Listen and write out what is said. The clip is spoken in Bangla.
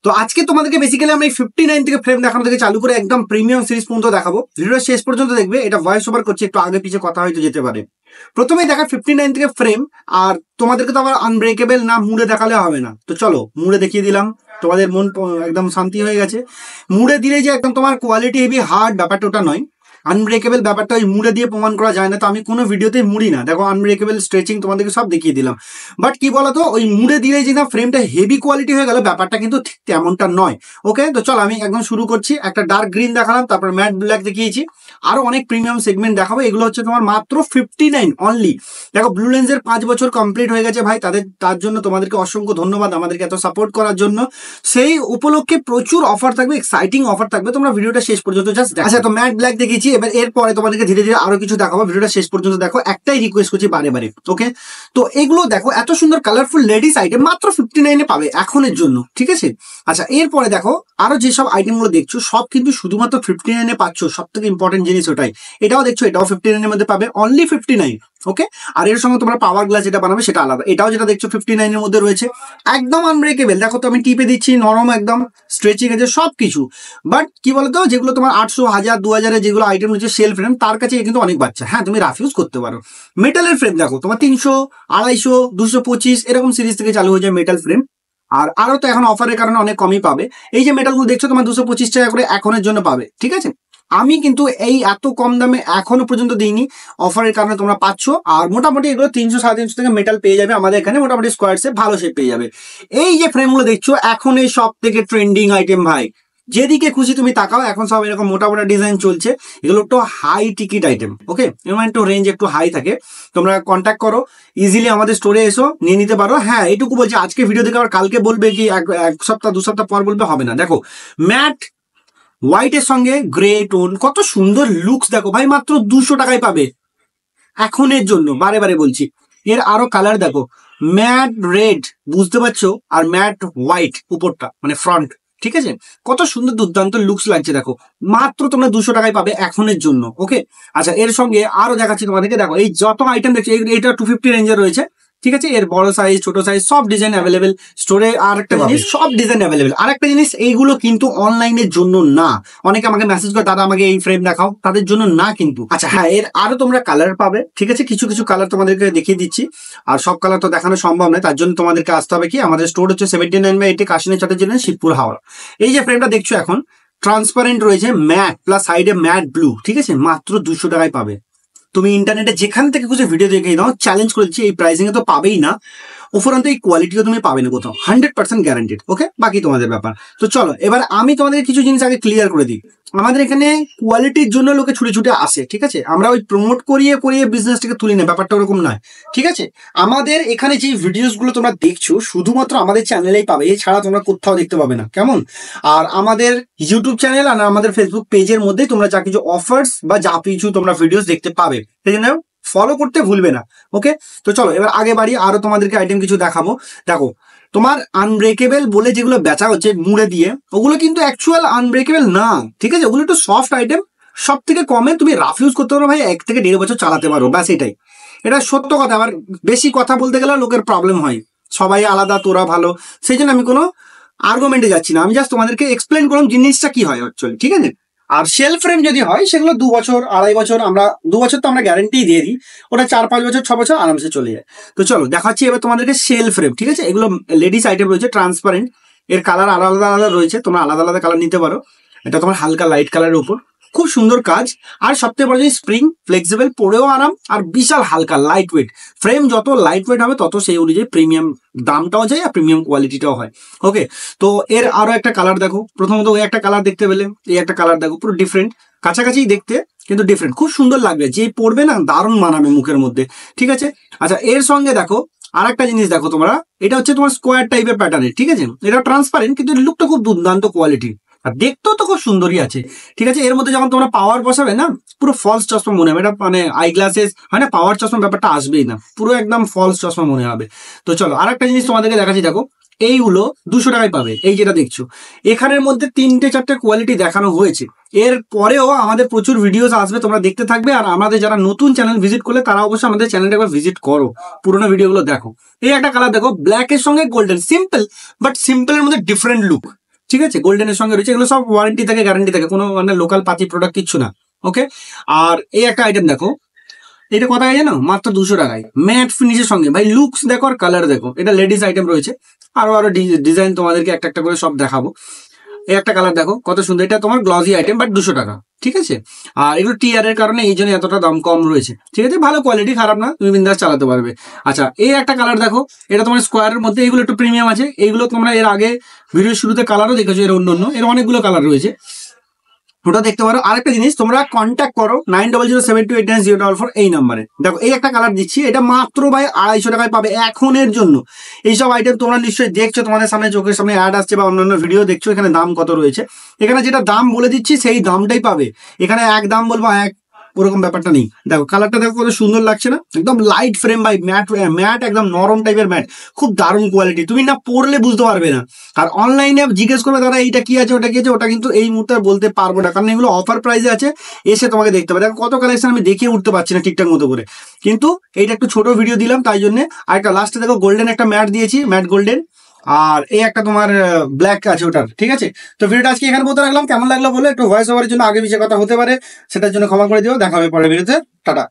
তো আজকে তোমাদেরকে বেসিক্যালি আমরা এই 59 থেকে ফ্রেম দেখানো থেকে চালু করে একদম প্রিমিয়াম সিরিজ পর্যন্ত দেখাবো। ভিডিওটা শেষ পর্যন্ত দেখবে, এটা ভয়েস ওভার করছে, একটু আগে পিছে কথা হয়তো যেতে পারে। প্রথমেই দেখা 59 থেকে ফ্রেম, আর তোমাদেরকে তো আবার আনব্রেকেবল না মুড়ে দেখালে হবে না। তো চলো মুড়ে দেখিয়ে দিলাম, তোমাদের মন একদম শান্তি হয়ে গেছে। মুড়ে দিলে যে একদম তোমার কোয়ালিটি হেভি হার্ড ব্যাপারটা ওটা নয়, আনব্রেকেবল ব্যাপারটা ওই মুড়ে দিয়ে প্রমাণ করা যায় না। তো আমি কোনো ভিডিওতে মুড়ি না, দেখো আনব্রেকেবল স্ট্রেচিং তোমাদেরকে সব দেখিয়ে দিলাম। বাট কি বলতো, ওই মুড়ে দিলে যে না ফ্রেমটা হেভি কোয়ালিটি হয়ে গেল, ব্যাপারটা কিন্তু ঠিক তেমনটা নয়। ওকে, তো চলো আমি একদম শুরু করছি। একটা ডার্ক গ্রিন দেখালাম, তারপর ম্যাট ব্ল্যাক দেখিয়েছি, আরো অনেক প্রিমিয়াম সেগমেন্ট দেখাবো। এগুলো হচ্ছে তোমার মাত্র 59 অনলি। দেখো ব্লু লেন্সের 5 বছর কমপ্লিট হয়ে গেছে ভাই, তার জন্য তোমাদেরকে অসংখ্য ধন্যবাদ আমাদেরকে এত সাপোর্ট করার জন্য। সেই উপলক্ষে প্রচুর অফার থাকবে, এক্সাইটিং অফার থাকবে, তোমরা ভিডিওটা শেষ পর্যন্ত জাস্ট দেখো। আচ্ছা, তো ম্যাট ব্ল্যাক দেখিয়েছি, এবার এরপরে তোমাদেরকে ধীরে ধীরে আরো কিছু দেখাবো। ভিডিওটা শেষ পর্যন্ত দেখো, একটাই রিকোয়েস্ট করছি বারে বারে। ওকে, তো এগুলো দেখো, এত সুন্দর কালারফুল লেডিস আইটেম মাত্র 59 পাবে এখনের জন্য, ঠিক আছে। আচ্ছা, এরপরে দেখো আরো যেসব আইটেমগুলো দেখছো সব কিন্তু শুধুমাত্র 59 পাচ্ছ। সব থেকে ইম্পর্টেন্ট জিনিস ওটাই, এটাও দেখছো, এটাও 59 মধ্যে পাবে, অনলি 59। ওকে, আর এর সঙ্গে তোমরা পাওয়ার গ্লাস যেটা বানাবে সেটা আলাদা। এটাও যেটা দেখছো 59 মধ্যে রয়েছে, একদম আনব্রেকেবল। দেখো তো আমি টিপে দিচ্ছি, নরম একদম, স্ট্রেচিং আছে সবকিছু। বাট কি বলতো, যেগুলো তোমার 800, 1000, 2000 যেগুলো আইটেম রয়েছে সেল ফ্রেম, তার কাছে কিন্তু অনেক বাচ্চা। হ্যাঁ, তুমি রাফ ইউজ করতে পারো। মেটালের ফ্রেম দেখো তোমার 300, 250, 225 এরকম সিরিজ থেকে চালু হয়ে যায় মেটাল ফ্রেম। আর আরো তো এখন অফারের কারণে অনেক কমই পাবে। এই যে মেটালগুলো দেখছো তোমার 225 টাকা করে এখনের জন্য পাবে, ঠিক আছে। আমি কিন্তু এই এত কম দামে এখনো পর্যন্ত দিইনি, অফারের কারণে তোমরা পাচ্ছ। আর মোটামুটি এগুলো 300, 350 থেকে মেটাল পেয়ে যাবে আমাদের এখানে, মোটামুটি স্কোয়ার শেপ ভালো শেপ পেয়ে যাবে। এই যে ফ্রেমগুলো দেখছো এখন এই সব থেকে ট্রেন্ডিং আইটেম ভাই, যেদিকে খুশি তুমি তাকাও, এখন সব এরকম মোটা মোটা ডিজাইন চলছে। এগুলো একটু হাই টিকিট আইটেম। ওকে, এমন একটু রেঞ্জ একটু হাই থাকে। তোমরা কন্ট্যাক্ট করো, ইজিলি আমাদের স্টোরে এসো নিয়ে নিতে পারো। হ্যাঁ, এইটুকু বলছি, আজকে ভিডিও দেখে আবার কালকে বলবে কি এক সপ্তাহ 2 সপ্তাহ পর বলবে, হবে না। দেখো ম্যাট হোয়াইটের সঙ্গে গ্রে টোন, কত সুন্দর লুকস দেখো ভাই, মাত্র 200 টাকায় পাবে এখনের জন্য, বারে বারে বলছি। এর আরো কালার দেখো, ম্যাট রেড, বুঝতে পারছো, আর ম্যাট হোয়াইট উপরটা মানে ফ্রন্ট, ঠিক আছে। কত সুন্দর দুর্দান্ত লুকস লাগছে দেখো, মাত্র তোমরা 200 টাকায় পাবে এখনের জন্য। ওকে, আচ্ছা এর সঙ্গে আরো দেখাচ্ছি তোমাদেরকে। দেখো এই যত আইটেম দেখছো, এটা 250 রেঞ্জে রয়েছে, ঠিক আছে। এর বড় সাইজ ছোট সাইজ সব ডিজাইন অ্যাভেলেবেল স্টোরে। আর একটা জিনিস, সব ডিজাইন অ্যাভেলেবেল। আর একটা জিনিস, এইগুলো কিন্তু অনলাইনের জন্য না। অনেকে আমাকে মেসেজ করে, দাদা আমাকে এই ফ্রেম দেখাও, তাদের জন্য না কিন্তু। আচ্ছা হ্যাঁ, এর আরো তোমরা কালার পাবে, ঠিক আছে। কিছু কিছু কালার তোমাদেরকে দেখিয়ে দিচ্ছি, আর সব কালার তো দেখানো সম্ভব নয়, তার জন্য তোমাদেরকে আসতে হবে কি, আমাদের স্টোর হচ্ছে 79/80 কাশিনী চাটের জন্য, শিবপুর, হাওড়া। এই যে ফ্রেমটা দেখছো এখন ট্রান্সপারেন্ট রয়েছে, ম্যাট প্লাস সাইডে ম্যাট ব্লু, ঠিক আছে, মাত্র 200 টাকায় পাবে। তুমি ইন্টারনেটে যেখান থেকে কিছু ভিডিও দেখে নাও, চ্যালেঞ্জ করেছি এই প্রাইসিং এ তো পাবেই না, উপরন্ত এই কোয়ালিটিও তুমি পাবে না কোথাও, 100% গ্যারান্টেড। ওকে, বাকি তোমাদের ব্যাপার। তো চলো এবার আমি তোমাদের কিছু জিনিস আগে ক্লিয়ার করে দিই। আমাদের এখানে কোয়ালিটির জন্য লোকে ছুটে ছুটে আসে, ঠিক আছে। আমরা ওই প্রমোট করিয়ে করিয়ে বিজনেসটাকে তুলি না, ব্যাপারটা ওরকম নয়, ঠিক আছে। আমাদের এখানে যে ভিডিওস গুলো তোমরা দেখছো শুধুমাত্র আমাদের চ্যানেলেই পাবে, এছাড়া তোমরা কোথাও দেখতে পাবে না, কেমন। আর আমাদের ইউটিউব চ্যানেল আর আমাদের ফেসবুক পেজের মধ্যে তোমরা যা কিছু অফার্স বা যা কিছু তোমরা ভিডিওস দেখতে পাবে, সেই জন্য ফলো করতে ভুলবে না। ওকে, তো চলো এবার আগে বাড়ি, আরো তোমাদেরকে আইটেম কিছু দেখাবো। দেখো তোমার আনব্রেকেবল বলে যেগুলো বেচা হচ্ছে মুড়ে দিয়ে, ওগুলো কিন্তু অ্যাকচুয়াল আনব্রেকেবল না, ঠিক আছে। ওগুলো একটু সফট আইটেম, সব থেকে কমে তুমি রাফ ইউজ করতে পারো ভাই, 1 থেকে 1.5 বছর চালাতে পারো, ব্যাস এটাই। এটা সত্য কথা। আবার বেশি কথা বলতে গেলে লোকের প্রবলেম হয়, সবাই আলাদা, তোরা ভালো, সেই জন্য আমি কোনো আর্গুমেন্টে যাচ্ছি না। আমি জাস্ট তোমাদেরকে এক্সপ্লেন করলাম জিনিসটা কি হয় অ্যাকচুয়ালি, ঠিক আছে। আর সেল ফ্রেম যদি হয় সেগুলো 2 বছর 2.5 বছর, আমরা 2 বছর তো আমরা গ্যারান্টি দিয়ে দিই, ওটা 4-5 বছর 6 বছর আরামসে চলে যায়। তো চলো দেখাচ্ছি এবার তোমাদেরকে সেল ফ্রেম, ঠিক আছে। এগুলো লেডিস আইটেম রয়েছে, ট্রান্সপারেন্ট, এর কালার আলাদা আলাদা রয়েছে, তোমরা আলাদা আলাদা কালার নিতে পারো। এটা তোমার হালকা লাইট কালারের উপর, খুব সুন্দর কাজ। আর সবথেকে বড় জিনিস, স্প্রিং ফ্লেক্সিবল, পরেও আরাম, আর বিশাল হালকা লাইট ওয়েট। ফ্রেম যত লাইট ওয়েট হবে তত সেই অনুযায়ী প্রিমিয়াম দামটাও যায় আর প্রিমিয়াম কোয়ালিটিটাও হয়। ওকে, তো এর আরো একটা কালার দেখো। প্রথমত ওই একটা কালার দেখতে পেলে, এই একটা কালার দেখো, পুরো ডিফারেন্ট, কাছাকাছি দেখতে কিন্তু ডিফারেন্ট, খুব সুন্দর লাগবে, যে পড়বে না দারুণ মানাবে মুখের মধ্যে, ঠিক আছে। আচ্ছা এর সঙ্গে দেখো আর একটা জিনিস দেখো তোমরা, এটা হচ্ছে তোমার স্কোয়ার টাইপের প্যাটার্নের, ঠিক আছে। এটা ট্রান্সপারেন্ট কিন্তু লুকটা খুব দুর্দান্ত কোয়ালিটি, আর দেখতেও তো খুব সুন্দরই আছে, ঠিক আছে। এর মধ্যে যখন তোমরা পাওয়ার বসাবে না, পুরো ফলস চশমা মনে হবে। এটা মানে আই গ্লাসেস হয় না, পাওয়ার চশমা ব্যাপারটা আসবেই না, পুরো একদম ফলস চশমা মনে হবে। তো চলো আর একটা জিনিস তোমাদেরকে দেখাচ্ছি। দেখো এইগুলো 200 টাকায় পাবে, এই যেটা দেখছো। এখানের মধ্যে 3-4টে কোয়ালিটি দেখানো হয়েছে, এর পরেও আমাদের প্রচুর ভিডিওস আসবে, তোমরা দেখতে থাকবে। আর আমাদের যারা নতুন চ্যানেল ভিজিট করলে তারা অবশ্যই আমাদের চ্যানেলটা একবার ভিজিট করো, পুরোনো ভিডিওগুলো দেখো। এই একটা কালার দেখো, ব্ল্যাক এর সঙ্গে গোল্ডেন, সিম্পল, বাট সিম্পলের মধ্যে ডিফারেন্ট লুক, ঠিক আছে, গোল্ডেনের সঙ্গে রয়েছে, এগুলো সব ওয়ারেন্টি থাকে, গ্যারান্টি থাকে, কোনো মানে লোকাল পাতি প্রোডাক্ট কিচ্ছু না। ওকে, আর এই একটা আইটেম দেখো, এটা কত টাকা জানো? মাত্র 200 টাকায়, ম্যাট ফিনিশের সঙ্গে। ভাই লুকস দেখো আর কালার দেখো। এটা লেডিস আইটেম রয়েছে, আরো আরো ডিজাইন তোমাদেরকে একটা একটা করে সব দেখাবো। এই একটা কালার দেখো কত সুন্দর, এটা তোমার গ্লসি আইটেম, বাট 200 টাকা। ঠিক আছে, আর এগুলো টিআর এর কারণে এই জন্য এতটা দাম কম রয়েছে। ঠিক আছে, ভালো কোয়ালিটি, খারাপ না, তুমি বিন্দাস চালাতে পারবে। আচ্ছা, এই একটা কালার দেখো, এটা তোমার স্কোয়ারের মধ্যে, এগুলো একটু প্রিমিয়াম আছে। এইগুলো তোমরা এর আগে ভিডিও শুরুতে কালারও দেখেছো, এর অন্য অন্য এর অনেকগুলো কালার রয়েছে, ওটা দেখতে পারো। আরেকটা জিনিস, তোমরা কন্ট্যাক্ট করো 9007289044 এই নাম্বারে। দেখো এই একটা কালার দিচ্ছি, এটা মাত্র ভাই 250 টাকায় পাবে এখনের জন্য। এইসব আইটেম তোমরা নিশ্চয়ই দেখছো, তোমাদের সামনে চোখের সামনে অ্যাড আসছে বা অন্যান্য ভিডিও দেখছো, এখানে দাম কত রয়েছে। এখানে যেটা দাম বলে দিচ্ছি সেই দামটাই পাবে, এখানে এক দাম বলবো এক, ওরকম ব্যাপারটা নেই। দেখো কালারটা দেখো কত সুন্দর লাগছে না, একদম light frame by matte, matte একদম নরম টাইপের ম্যাট, খুব দারুণ কোয়ালিটি, তুমি না পরলে বুঝতে পারবে না। আর অনলাইনে জিজ্ঞেস করবে দাদা এইটা কি আছে ওটা কি আছে, ওটা কিন্তু এই মুহূর্তে বলতে পারবো না, কারণ এগুলো অফার প্রাইসে আছে, এসে তোমাকে দেখতে হবে। দেখো কত কালেকশন আমি দেখিয়ে উঠতে পারছি না ঠিকঠাক মতো করে, কিন্তু এইটা একটু ছোট ভিডিও দিলাম তাই জন্য। আর একটা লাস্টে দেখো গোল্ডেন একটা ম্যাট দিয়েছি, ম্যাট গোল্ডেন, আর এই একটা তোমার ব্ল্যাক আছে ওটার। ঠিক আছে, তো ভিডিওটা আজকে এখানে বলতে রাখলাম, কেমন লাগলো বলে, একটু ভয়েস ওভারের জন্য আগে পিছিয়ে কথা হতে পারে, সেটার জন্য ক্ষমা করে দিও। দেখা হবে পরের ভিডিওতে, টাটা।